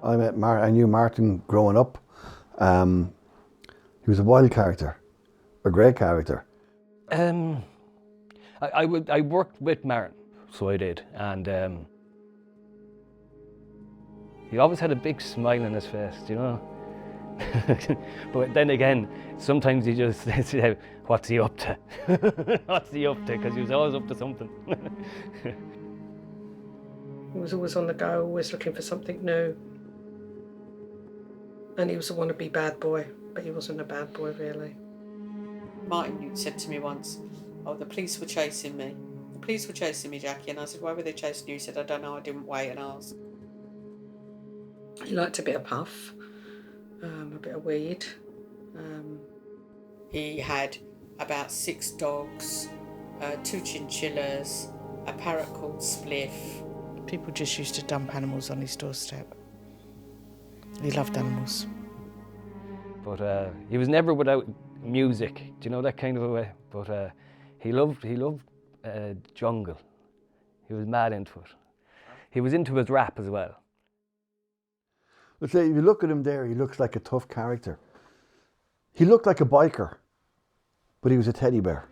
I knew Martin growing up. He was a wild character, a great character. I worked with Martin, so I did, and he always had a big smile on his face, do you know? But then again, sometimes he just said, "What's he up to?" What's he up to? Because he was always up to something. He was always on the go, always looking for something new. And he was a wannabe bad boy, but he wasn't a bad boy really. Martin said to me once, "Oh, the police were chasing me. The police were chasing me, Jackie." And I said, "Why were they chasing you?" He said, "I don't know, I didn't wait and ask." He liked a bit of puff, a bit of weed. He had about 6 dogs, 2 chinchillas, a parrot called Spliff. People just used to dump animals on his doorstep. He loved animals. But he was never without music, do you know, that kind of a way? But he loved jungle. He was mad into it. He was into his rap as well. Let's say if you look at him there, he looks like a tough character. He looked like a biker, but he was a teddy bear.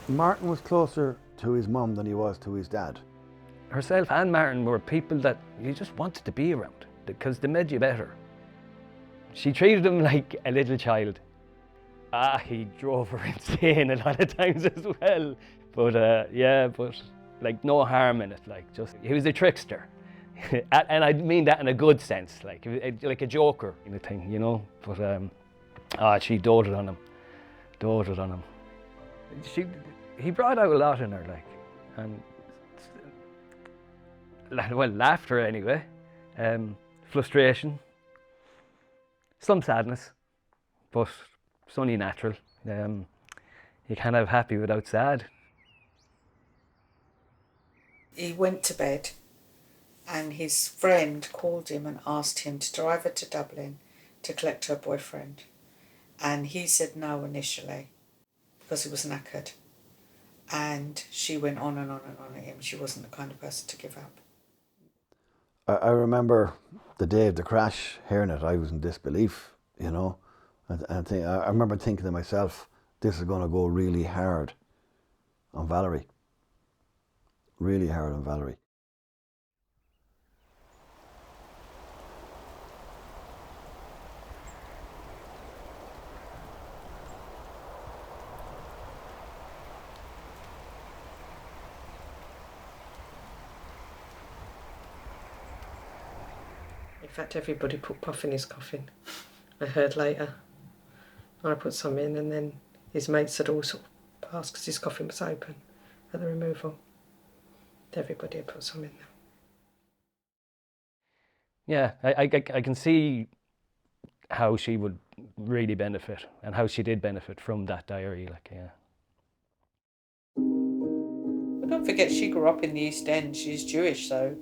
Martin was closer to his mum than he was to his dad. Herself and Martin were people that you just wanted to be around because they made you better. She treated him like a little child. He drove her insane a lot of times as well. But yeah, but like no harm in it. Like just he was a trickster, and I mean that in a good sense, like a joker kind of thing, you know. But she doted on him. He brought out a lot in her, like, and well, laughter anyway, frustration, some sadness, but it's only natural. You can't have happy without sad. He went to bed and his friend called him and asked him to drive her to Dublin to collect her boyfriend. And he said no initially because he was knackered. And she went on and on and on at him. She wasn't the kind of person to give up. I remember the day of the crash, hearing it, I was in disbelief, you know. I remember thinking to myself, this is going to go really hard on Valerie. Really hard on Valerie. In fact, everybody put puff in his coffin. I heard later. I put some in, and then his mates had all sort of passed because his coffin was open at the removal. Everybody had put some in there. Yeah, I can see how she would really benefit and how she did benefit from that diary, like, yeah. But don't forget, she grew up in the East End. She's Jewish, so,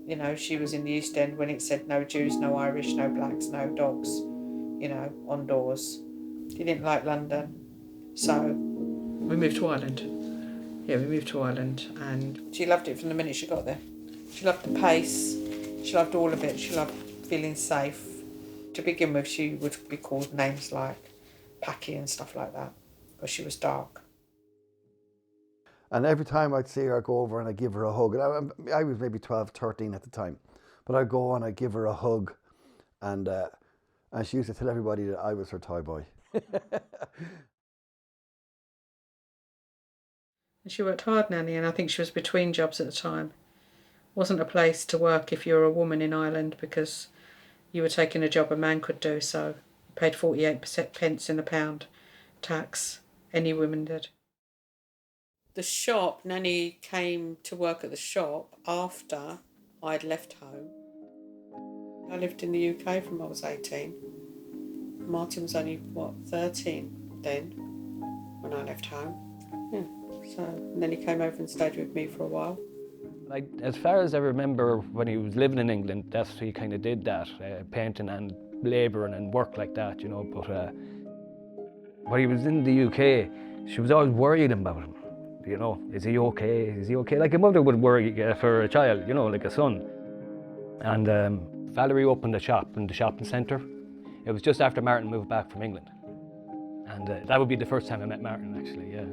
you know, she was in the East End when it said no Jews, no Irish, no blacks, no dogs, you know, on doors. She didn't like London, so... We moved to Ireland. Yeah, we moved to Ireland, and... She loved it from the minute she got there. She loved the pace, she loved all of it, she loved feeling safe. To begin with, she would be called names like Packy and stuff like that, because she was dark. And every time I'd see her, I'd go over and I'd give her a hug. I was maybe 12, 13 at the time. But I'd go and I'd give her a hug. And she used to tell everybody that I was her toy boy. She worked hard, Nanny, and I think she was between jobs at the time. Wasn't a place to work if you were a woman in Ireland because you were taking a job a man could do, so you paid 48% pence in the pound tax. Any woman did. The shop, Nanny came to work at the shop after I'd left home. I lived in the UK from I was 18. Martin was only, 13 then when I left home. Yeah. So, and then he came over and stayed with me for a while. Like, as far as I remember, when he was living in England, that's he kind of did that, painting and labouring and work like that, you know. But when he was in the UK, she was always worried about him. You know, is he okay? Is he okay? Like a mother would worry for a child, you know, like a son. And Valerie opened a shop in the shopping centre. It was just after Martin moved back from England. And that would be the first time I met Martin, actually, yeah.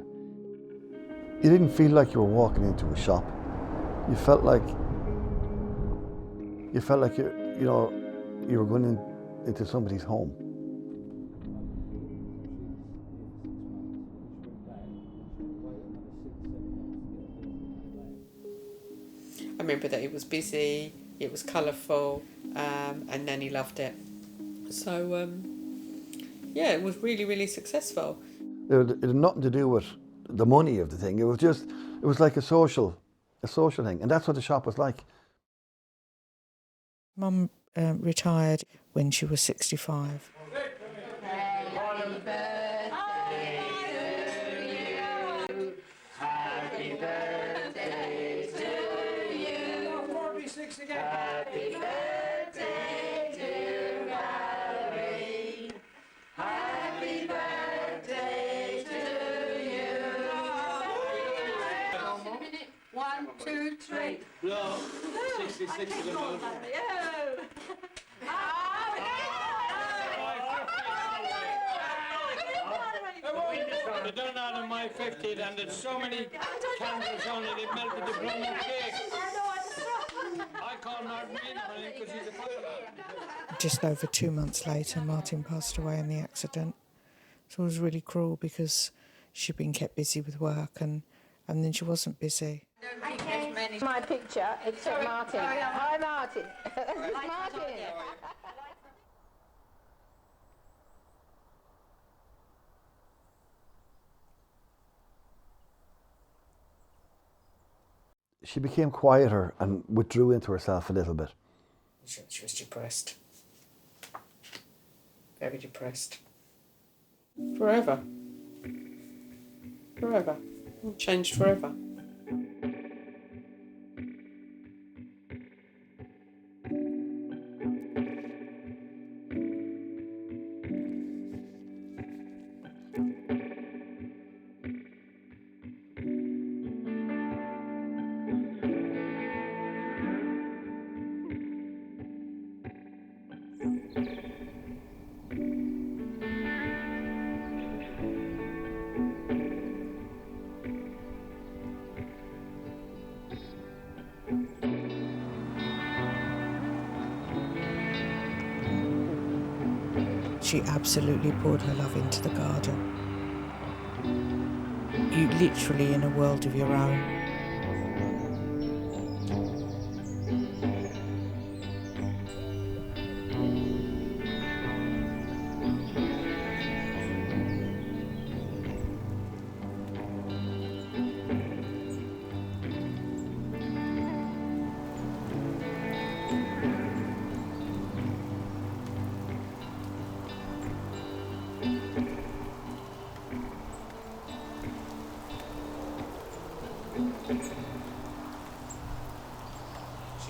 You didn't feel like you were walking into a shop. You felt like you know, you were going into somebody's home. I remember that it was busy, it was colourful, and Nanny loved it. So, yeah, it was really, really successful. It had nothing to do with the money of the thing. It was like a social thing, and that's what the shop was like. Mum retired when she was 65. Happy birthday to Valerie. Happy birthday to you. 1, 2, 3. Blow. 66 is a motion. I done that on my 50th, and there's so many candles on it, it melted the blooming cake. I call Martin in because he's a fireman. Just over 2 months later, Martin passed away in the accident. So it was really cruel because she'd been kept busy with work and then she wasn't busy. My picture, except Martin. Hi, Martin. Martin. She became quieter and withdrew into herself a little bit. She was depressed. Very depressed. Forever. Forever. It changed forever. She absolutely poured her love into the garden. You literally in a world of your own.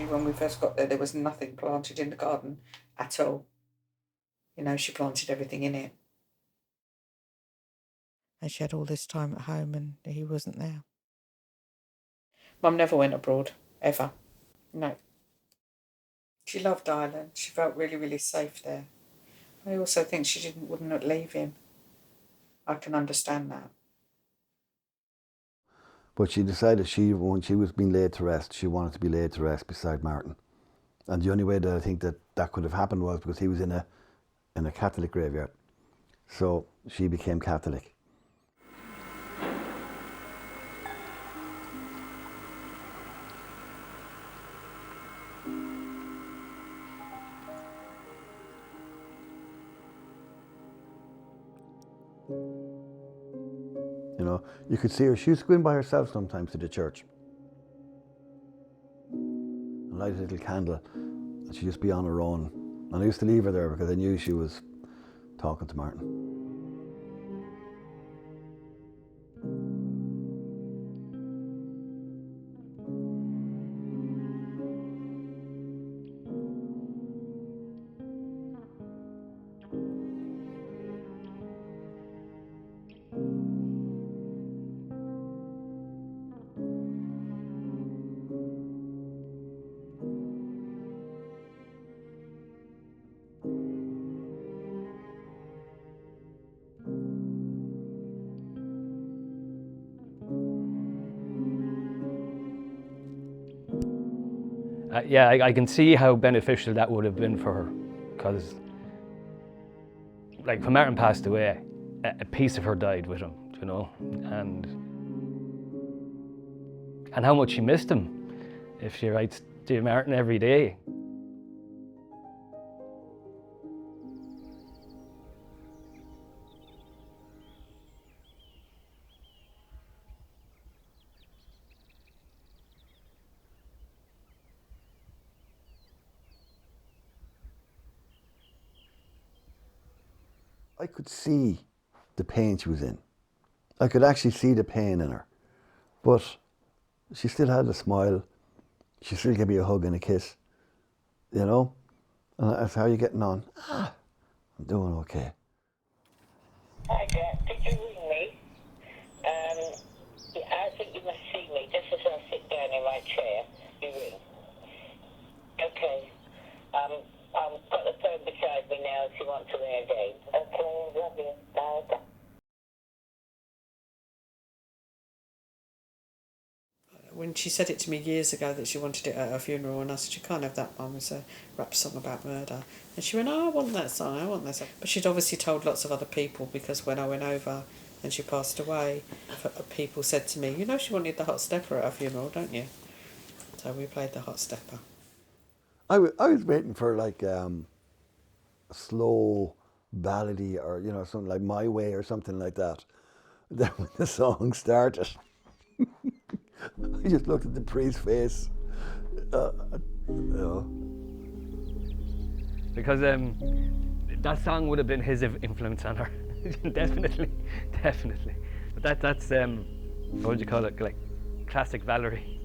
When we first got there was nothing planted in the garden at all. You know, she planted everything in it. And she had all this time at home and he wasn't there. Mum never went abroad, ever. No. She loved Ireland. She felt really, really safe there. I also think she wouldn't leave him. I can understand that. But she decided when she was being laid to rest, she wanted to be laid to rest beside Martin. And the only way that I think that could have happened was because he was in a Catholic graveyard. So she became Catholic. You know, you could see her. She used to go in by herself sometimes to the church. And light a little candle, and she'd just be on her own. And I used to leave her there because I knew she was talking to Martin. Yeah, I can see how beneficial that would have been for her, because like when Martin passed away, a piece of her died with him, you know, and how much she missed him if she writes to Martin every day. I could see the pain she was in. I could actually see the pain in her. But she still had a smile. She still gave me a hug and a kiss, you know? And I said, how are you getting on? I'm doing okay. Hi, Jack. Did you ring me? I think you must see me. Just as I sit down in my chair, you ring. Okay. I've got the phone beside me now if you want to ring again. Okay, love you. Bye. When she said it to me years ago that she wanted it at her funeral, and I said, you can't have that, Mum, it's a rap song about murder. And she went, oh, I want that song, I want that song. But she'd obviously told lots of other people, because when I went over and she passed away, people said to me, you know she wanted the Hot Stepper at her funeral, don't you? So we played the Hot Stepper. I was waiting for like a slow ballady or, you know, something like My Way or something like that. Then when the song started, I just looked at the priest's face. You know. Because that song would have been his influence on her. Definitely. But that's what would you call it, like classic Valerie.